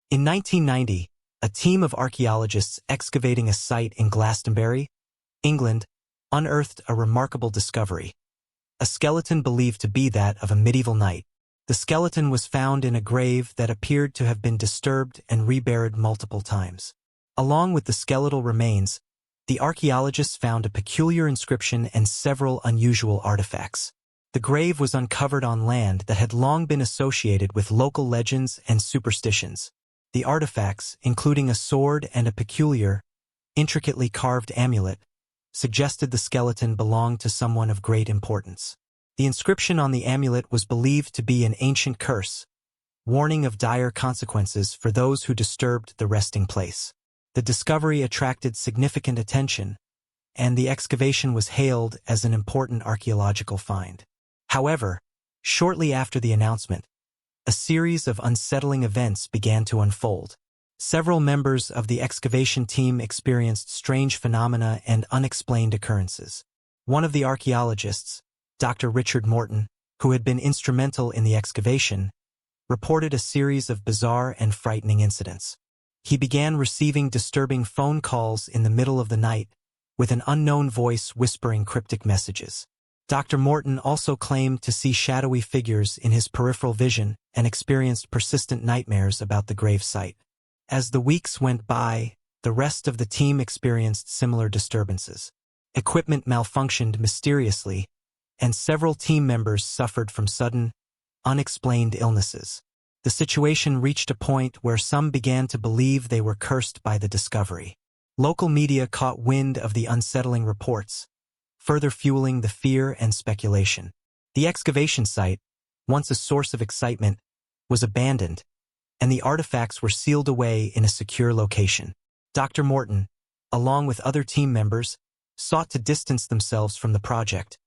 In 1990, a team of archaeologists excavating a site in Glastonbury, England, unearthed a remarkable discovery. A skeleton believed to be that of a medieval knight. The skeleton was found in a grave that appeared to have been disturbed and reburied multiple times. Along with the skeletal remains, the archaeologists found a peculiar inscription and several unusual artifacts. The grave was uncovered on land that had long been associated with local legends and superstitions. The artifacts, including a sword and a peculiar, intricately carved amulet, suggested the skeleton belonged to someone of great importance. The inscription on the amulet was believed to be an ancient curse, warning of dire consequences for those who disturbed the resting place. The discovery attracted significant attention, and the excavation was hailed as an important archaeological find. However, shortly after the announcement, a series of unsettling events began to unfold. Several members of the excavation team experienced strange phenomena and unexplained occurrences. One of the archaeologists, Dr. Richard Morton, who had been instrumental in the excavation, reported a series of bizarre and frightening incidents. He began receiving disturbing phone calls in the middle of the night, with an unknown voice whispering cryptic messages. Dr. Morton also claimed to see shadowy figures in his peripheral vision and experienced persistent nightmares about the grave site. As the weeks went by, the rest of the team experienced similar disturbances. Equipment malfunctioned mysteriously, and several team members suffered from sudden, unexplained illnesses. The situation reached a point where some began to believe they were cursed by the discovery. Local media caught wind of the unsettling reports, further fueling the fear and speculation. The excavation site, once a source of excitement, was abandoned, and the artifacts were sealed away in a secure location. Dr. Morton, along with other team members, sought to distance themselves from the project,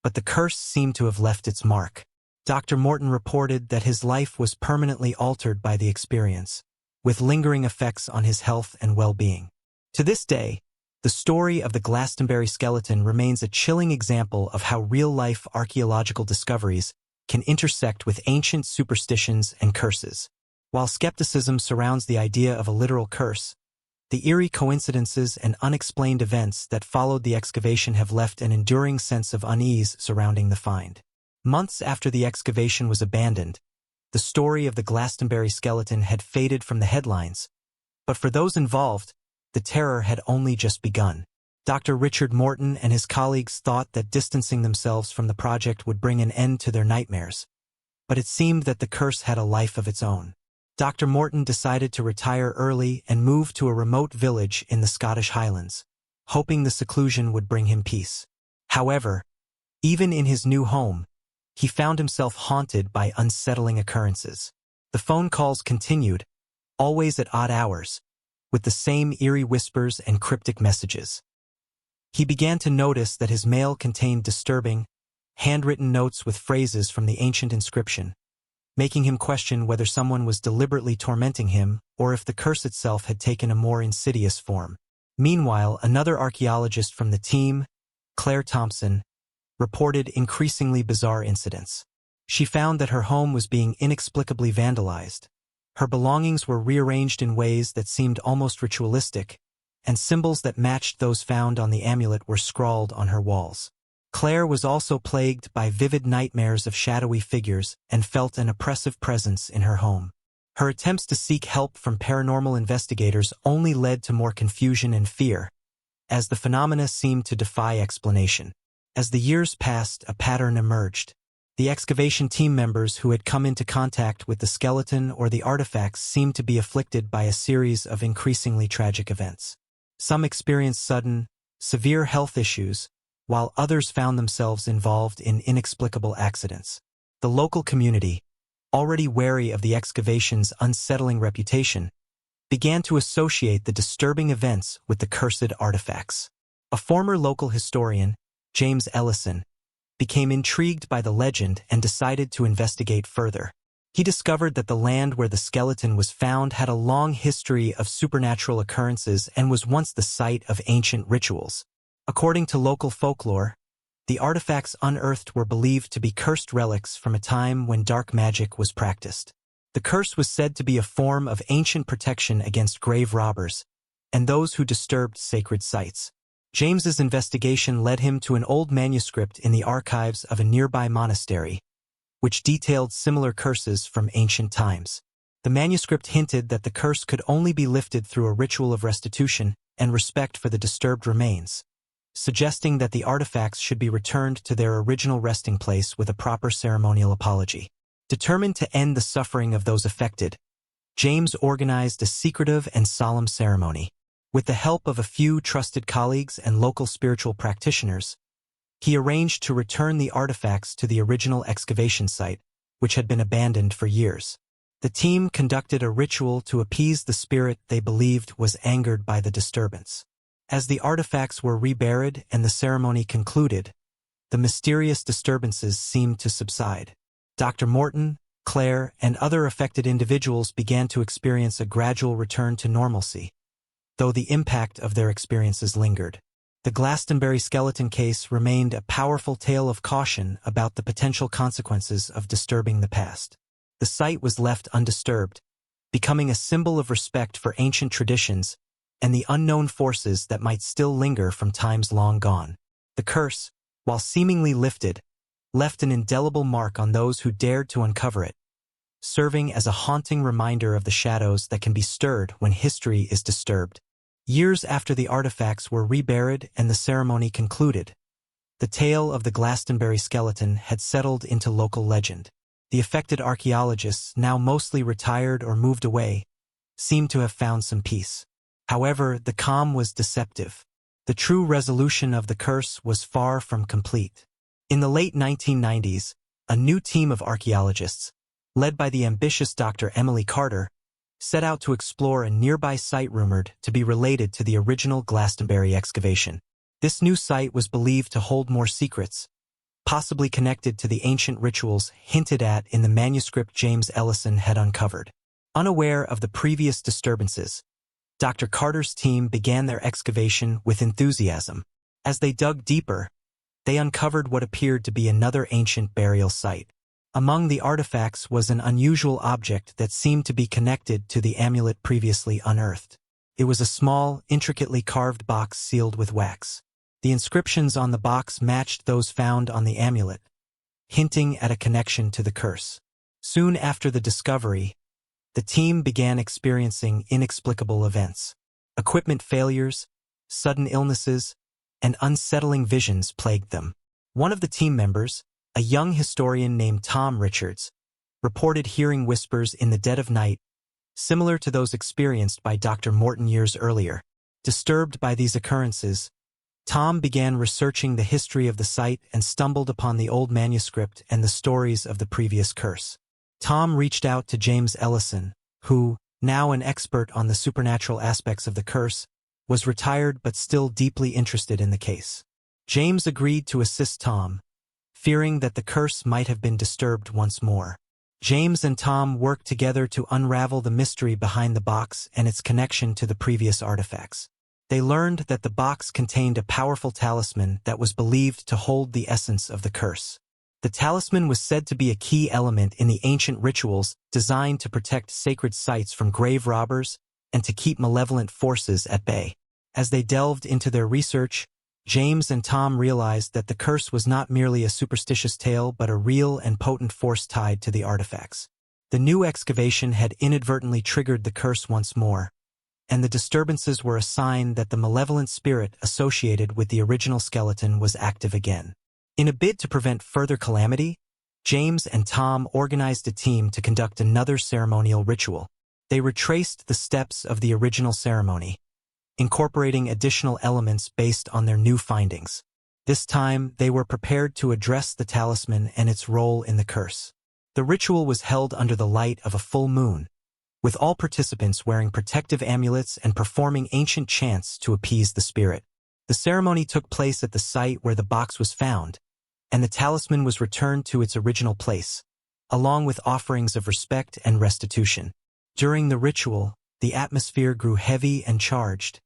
but the curse seemed to have left its mark. Dr. Morton reported that his life was permanently altered by the experience, with lingering effects on his health and well-being. To this day, the story of the Glastonbury skeleton remains a chilling example of how real-life archaeological discoveries can intersect with ancient superstitions and curses. While skepticism surrounds the idea of a literal curse, the eerie coincidences and unexplained events that followed the excavation have left an enduring sense of unease surrounding the find. Months after the excavation was abandoned, the story of the Glastonbury skeleton had faded from the headlines, but for those involved, the terror had only just begun. Dr. Richard Morton and his colleagues thought that distancing themselves from the project would bring an end to their nightmares, but it seemed that the curse had a life of its own. Dr. Morton decided to retire early and move to a remote village in the Scottish Highlands, hoping the seclusion would bring him peace. However, even in his new home, he found himself haunted by unsettling occurrences. The phone calls continued, always at odd hours, with the same eerie whispers and cryptic messages. He began to notice that his mail contained disturbing, handwritten notes with phrases from the ancient inscription, making him question whether someone was deliberately tormenting him or if the curse itself had taken a more insidious form. Meanwhile, another archaeologist from the team, Claire Thompson, reported increasingly bizarre incidents. She found that her home was being inexplicably vandalized. Her belongings were rearranged in ways that seemed almost ritualistic, and symbols that matched those found on the amulet were scrawled on her walls. Claire was also plagued by vivid nightmares of shadowy figures and felt an oppressive presence in her home. Her attempts to seek help from paranormal investigators only led to more confusion and fear, as the phenomena seemed to defy explanation. As the years passed, a pattern emerged. The excavation team members who had come into contact with the skeleton or the artifacts seemed to be afflicted by a series of increasingly tragic events. Some experienced sudden, severe health issues, while others found themselves involved in inexplicable accidents. The local community, already wary of the excavation's unsettling reputation, began to associate the disturbing events with the cursed artifacts. A former local historian, James Ellison, became intrigued by the legend and decided to investigate further. He discovered that the land where the skeleton was found had a long history of supernatural occurrences and was once the site of ancient rituals. According to local folklore, the artifacts unearthed were believed to be cursed relics from a time when dark magic was practiced. The curse was said to be a form of ancient protection against grave robbers and those who disturbed sacred sites. James's investigation led him to an old manuscript in the archives of a nearby monastery, which detailed similar curses from ancient times. The manuscript hinted that the curse could only be lifted through a ritual of restitution and respect for the disturbed remains, suggesting that the artifacts should be returned to their original resting place with a proper ceremonial apology. Determined to end the suffering of those affected, James organized a secretive and solemn ceremony. With the help of a few trusted colleagues and local spiritual practitioners, he arranged to return the artifacts to the original excavation site, which had been abandoned for years. The team conducted a ritual to appease the spirit they believed was angered by the disturbance. As the artifacts were reburied and the ceremony concluded, the mysterious disturbances seemed to subside. Dr. Morton, Claire, and other affected individuals began to experience a gradual return to normalcy, though the impact of their experiences lingered. The Glastonbury skeleton case remained a powerful tale of caution about the potential consequences of disturbing the past. The site was left undisturbed, becoming a symbol of respect for ancient traditions and the unknown forces that might still linger from times long gone. The curse, while seemingly lifted, left an indelible mark on those who dared to uncover it, serving as a haunting reminder of the shadows that can be stirred when history is disturbed. Years after the artifacts were reburied and the ceremony concluded, the tale of the Glastonbury skeleton had settled into local legend. The affected archaeologists, now mostly retired or moved away, seemed to have found some peace. However, the calm was deceptive. The true resolution of the curse was far from complete. In the late 1990s, a new team of archaeologists, led by the ambitious Dr. Emily Carter, set out to explore a nearby site rumored to be related to the original Glastonbury excavation. This new site was believed to hold more secrets, possibly connected to the ancient rituals hinted at in the manuscript James Ellison had uncovered. Unaware of the previous disturbances, Dr. Carter's team began their excavation with enthusiasm. As they dug deeper, they uncovered what appeared to be another ancient burial site. Among the artifacts was an unusual object that seemed to be connected to the amulet previously unearthed. It was a small, intricately carved box sealed with wax. The inscriptions on the box matched those found on the amulet, hinting at a connection to the curse. Soon after the discovery, the team began experiencing inexplicable events. Equipment failures, sudden illnesses, and unsettling visions plagued them. One of the team members, a young historian named Tom Richards, reported hearing whispers in the dead of night, similar to those experienced by Dr. Morton years earlier. Disturbed by these occurrences, Tom began researching the history of the site and stumbled upon the old manuscript and the stories of the previous curse. Tom reached out to James Ellison, who, now an expert on the supernatural aspects of the curse, was retired but still deeply interested in the case. James agreed to assist Tom, fearing that the curse might have been disturbed once more. James and Tom worked together to unravel the mystery behind the box and its connection to the previous artifacts. They learned that the box contained a powerful talisman that was believed to hold the essence of the curse. The talisman was said to be a key element in the ancient rituals designed to protect sacred sites from grave robbers and to keep malevolent forces at bay. As they delved into their research, James and Tom realized that the curse was not merely a superstitious tale but a real and potent force tied to the artifacts. The new excavation had inadvertently triggered the curse once more, and the disturbances were a sign that the malevolent spirit associated with the original skeleton was active again. In a bid to prevent further calamity, James and Tom organized a team to conduct another ceremonial ritual. They retraced the steps of the original ceremony, incorporating additional elements based on their new findings. This time, they were prepared to address the talisman and its role in the curse. The ritual was held under the light of a full moon, with all participants wearing protective amulets and performing ancient chants to appease the spirit. The ceremony took place at the site where the box was found, and the talisman was returned to its original place, along with offerings of respect and restitution. During the ritual, the atmosphere grew heavy and charged,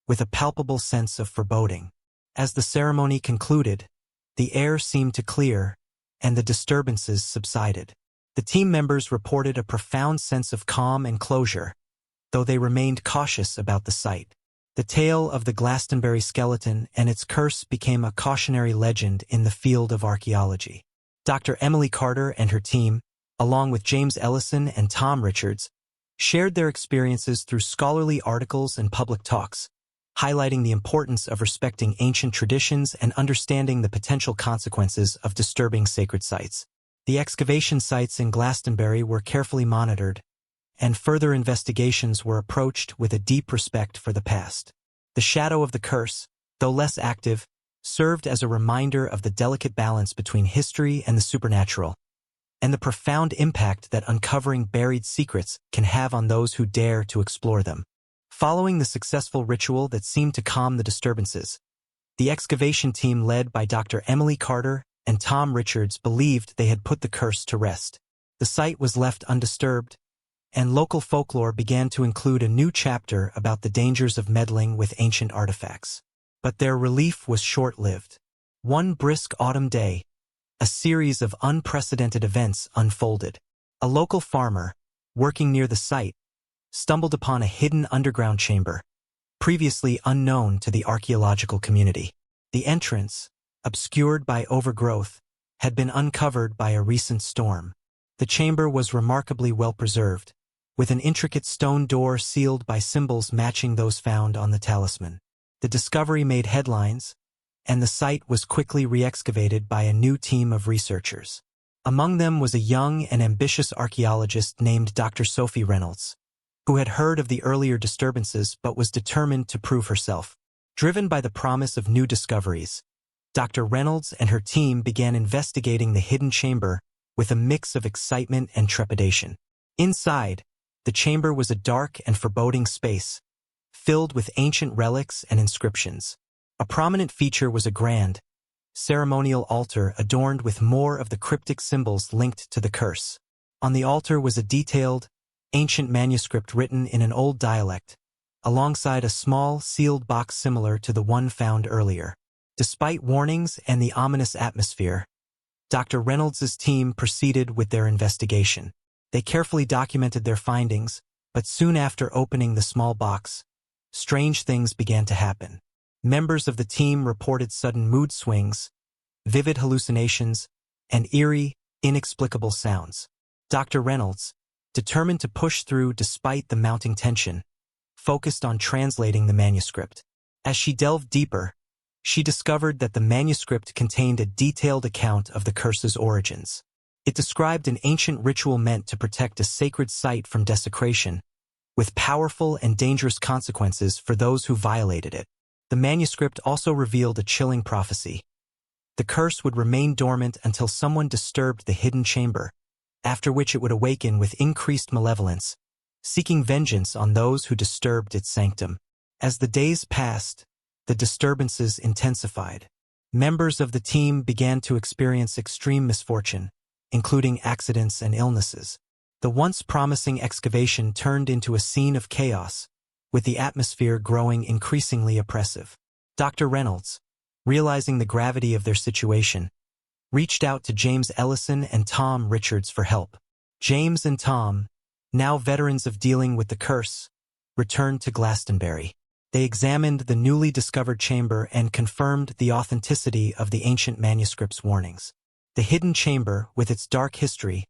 with a palpable sense of foreboding. As the ceremony concluded, the air seemed to clear, and the disturbances subsided. The team members reported a profound sense of calm and closure, though they remained cautious about the site. The tale of the Glastonbury skeleton and its curse became a cautionary legend in the field of archaeology. Dr. Emily Carter and her team, along with James Ellison and Tom Richards, shared their experiences through scholarly articles and public talks, highlighting the importance of respecting ancient traditions and understanding the potential consequences of disturbing sacred sites. The excavation sites in Glastonbury were carefully monitored, and further investigations were approached with a deep respect for the past. The shadow of the curse, though less active, served as a reminder of the delicate balance between history and the supernatural, and the profound impact that uncovering buried secrets can have on those who dare to explore them. Following the successful ritual that seemed to calm the disturbances, the excavation team led by Dr. Emily Carter and Tom Richards believed they had put the curse to rest. The site was left undisturbed, and local folklore began to include a new chapter about the dangers of meddling with ancient artifacts. But their relief was short-lived. One brisk autumn day, a series of unprecedented events unfolded. A local farmer, working near the site, stumbled upon a hidden underground chamber, previously unknown to the archaeological community. The entrance, obscured by overgrowth, had been uncovered by a recent storm. The chamber was remarkably well preserved, with an intricate stone door sealed by symbols matching those found on the talisman. The discovery made headlines, and the site was quickly re-excavated by a new team of researchers. Among them was a young and ambitious archaeologist named Dr. Sophie Reynolds, who had heard of the earlier disturbances but was determined to prove herself. Driven by the promise of new discoveries, Dr. Reynolds and her team began investigating the hidden chamber with a mix of excitement and trepidation. Inside, the chamber was a dark and foreboding space, filled with ancient relics and inscriptions. A prominent feature was a grand, ceremonial altar adorned with more of the cryptic symbols linked to the curse. On the altar was a detailed, ancient manuscript written in an old dialect, alongside a small, sealed box similar to the one found earlier. Despite warnings and the ominous atmosphere, Dr. Reynolds' team proceeded with their investigation. They carefully documented their findings, but soon after opening the small box, strange things began to happen. Members of the team reported sudden mood swings, vivid hallucinations, and eerie, inexplicable sounds. Dr. Reynolds, determined to push through despite the mounting tension, focused on translating the manuscript. As she delved deeper, she discovered that the manuscript contained a detailed account of the curse's origins. It described an ancient ritual meant to protect a sacred site from desecration, with powerful and dangerous consequences for those who violated it. The manuscript also revealed a chilling prophecy. The curse would remain dormant until someone disturbed the hidden chamber, after which it would awaken with increased malevolence, seeking vengeance on those who disturbed its sanctum. As the days passed, the disturbances intensified. Members of the team began to experience extreme misfortune, including accidents and illnesses. The once promising excavation turned into a scene of chaos, with the atmosphere growing increasingly oppressive. Dr. Reynolds, realizing the gravity of their situation, reached out to James Ellison and Tom Richards for help. James and Tom, now veterans of dealing with the curse, returned to Glastonbury. They examined the newly discovered chamber and confirmed the authenticity of the ancient manuscript's warnings. The hidden chamber, with its dark history,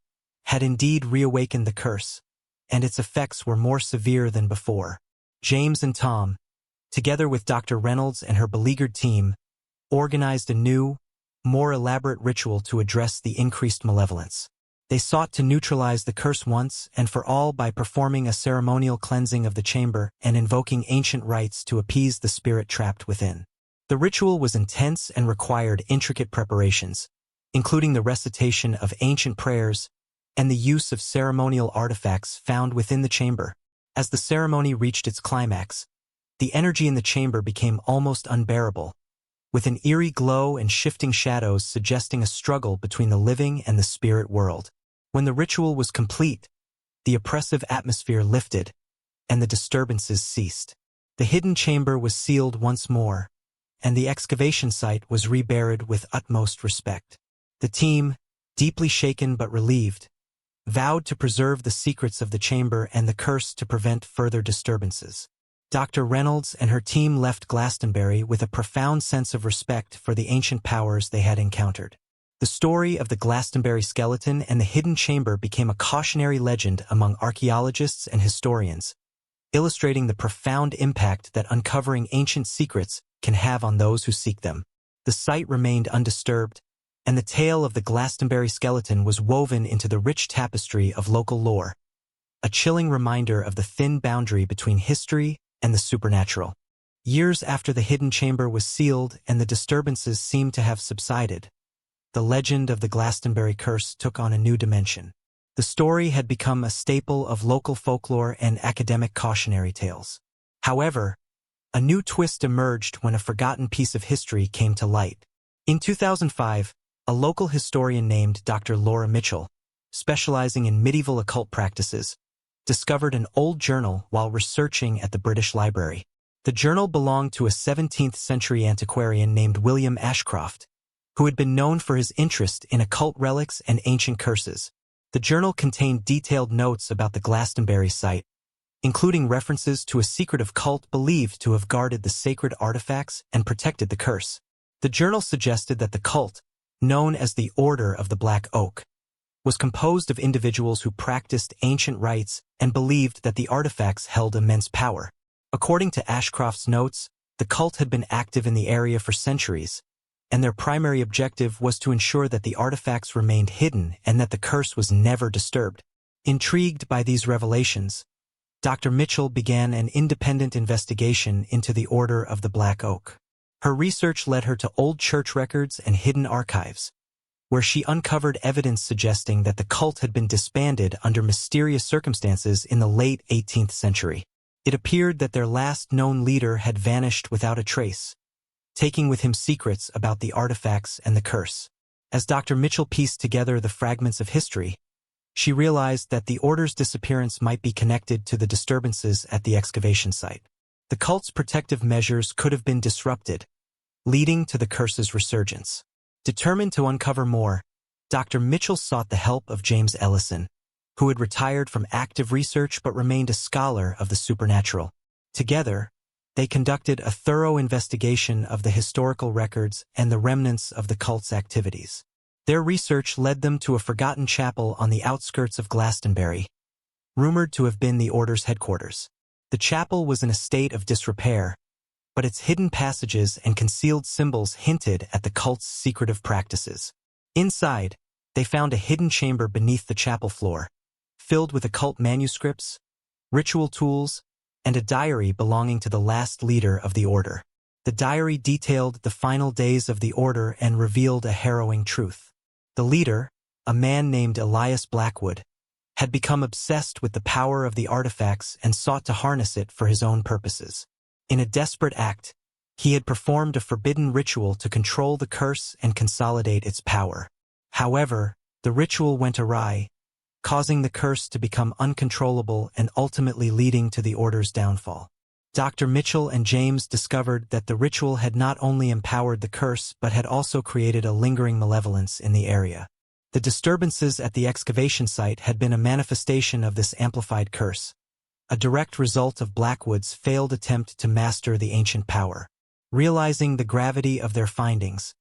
had indeed reawakened the curse, and its effects were more severe than before. James and Tom, together with Dr. Reynolds and her beleaguered team, organized a new, more elaborate ritual to address the increased malevolence. They sought to neutralize the curse once and for all by performing a ceremonial cleansing of the chamber and invoking ancient rites to appease the spirit trapped within. The ritual was intense and required intricate preparations, including the recitation of ancient prayers and the use of ceremonial artifacts found within the chamber. As the ceremony reached its climax, the energy in the chamber became almost unbearable, with an eerie glow and shifting shadows suggesting a struggle between the living and the spirit world. When the ritual was complete, the oppressive atmosphere lifted, and the disturbances ceased. The hidden chamber was sealed once more, and the excavation site was reburied with utmost respect. The team, deeply shaken but relieved, vowed to preserve the secrets of the chamber and the curse to prevent further disturbances. Dr. Reynolds and her team left Glastonbury with a profound sense of respect for the ancient powers they had encountered. The story of the Glastonbury skeleton and the hidden chamber became a cautionary legend among archaeologists and historians, illustrating the profound impact that uncovering ancient secrets can have on those who seek them. The site remained undisturbed, and the tale of the Glastonbury skeleton was woven into the rich tapestry of local lore, a chilling reminder of the thin boundary between history and the supernatural. Years after the hidden chamber was sealed and the disturbances seemed to have subsided, the legend of the Glastonbury curse took on a new dimension. The story had become a staple of local folklore and academic cautionary tales. However, a new twist emerged when a forgotten piece of history came to light. In 2005, a local historian named Dr. Laura Mitchell, specializing in medieval occult practices, discovered an old journal while researching at the British Library. The journal belonged to a 17th-century antiquarian named William Ashcroft, who had been known for his interest in occult relics and ancient curses. The journal contained detailed notes about the Glastonbury site, including references to a secretive cult believed to have guarded the sacred artifacts and protected the curse. The journal suggested that the cult, known as the Order of the Black Oak, was composed of individuals who practiced ancient rites and believed that the artifacts held immense power. According to Ashcroft's notes, the cult had been active in the area for centuries, and their primary objective was to ensure that the artifacts remained hidden and that the curse was never disturbed. Intrigued by these revelations, Dr. Mitchell began an independent investigation into the Order of the Black Oak. Her research led her to old church records and hidden archives, where she uncovered evidence suggesting that the cult had been disbanded under mysterious circumstances in the late 18th century. It appeared that their last known leader had vanished without a trace, taking with him secrets about the artifacts and the curse. As Dr. Mitchell pieced together the fragments of history, she realized that the order's disappearance might be connected to the disturbances at the excavation site. The cult's protective measures could have been disrupted, leading to the curse's resurgence. Determined to uncover more, Dr. Mitchell sought the help of James Ellison, who had retired from active research but remained a scholar of the supernatural. Together, they conducted a thorough investigation of the historical records and the remnants of the cult's activities. Their research led them to a forgotten chapel on the outskirts of Glastonbury, rumored to have been the Order's headquarters. The chapel was in a state of disrepair, but its hidden passages and concealed symbols hinted at the cult's secretive practices. Inside, they found a hidden chamber beneath the chapel floor, filled with occult manuscripts, ritual tools, and a diary belonging to the last leader of the Order. The diary detailed the final days of the Order and revealed a harrowing truth. The leader, a man named Elias Blackwood, had become obsessed with the power of the artifacts and sought to harness it for his own purposes. In a desperate act, he had performed a forbidden ritual to control the curse and consolidate its power. However, the ritual went awry, causing the curse to become uncontrollable and ultimately leading to the Order's downfall. Dr. Mitchell and James discovered that the ritual had not only empowered the curse but had also created a lingering malevolence in the area. The disturbances at the excavation site had been a manifestation of this amplified curse, a direct result of Blackwood's failed attempt to master the ancient power. Realizing the gravity of their findings,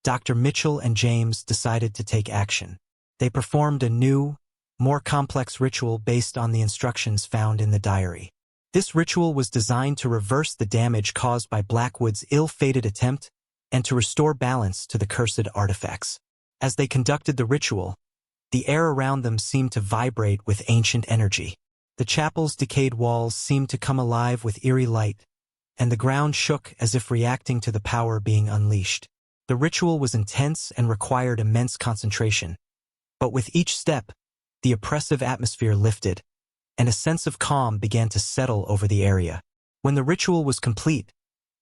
Dr. Mitchell and James decided to take action. They performed a new, more complex ritual based on the instructions found in the diary. This ritual was designed to reverse the damage caused by Blackwood's ill-fated attempt and to restore balance to the cursed artifacts. As they conducted the ritual, the air around them seemed to vibrate with ancient energy. The chapel's decayed walls seemed to come alive with eerie light, and the ground shook as if reacting to the power being unleashed. The ritual was intense and required immense concentration, but with each step, the oppressive atmosphere lifted, and a sense of calm began to settle over the area. When the ritual was complete,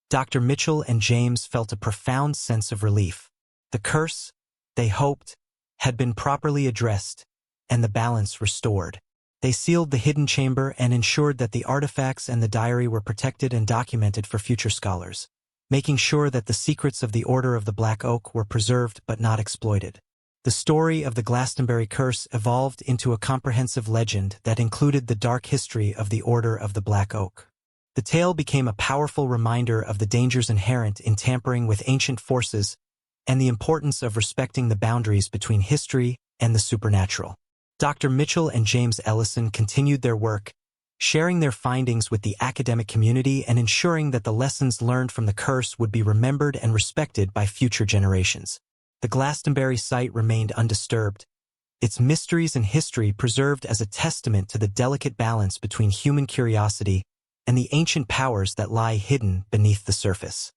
Dr. Mitchell and James felt a profound sense of relief. The curse, they hoped, had been properly addressed, and the balance restored. They sealed the hidden chamber and ensured that the artifacts and the diary were protected and documented for future scholars, making sure that the secrets of the Order of the Black Oak were preserved but not exploited. The story of the Glastonbury curse evolved into a comprehensive legend that included the dark history of the Order of the Black Oak. The tale became a powerful reminder of the dangers inherent in tampering with ancient forces and the importance of respecting the boundaries between history and the supernatural. Dr. Mitchell and James Ellison continued their work, sharing their findings with the academic community and ensuring that the lessons learned from the curse would be remembered and respected by future generations. The Glastonbury site remained undisturbed, its mysteries and history preserved as a testament to the delicate balance between human curiosity and the ancient powers that lie hidden beneath the surface.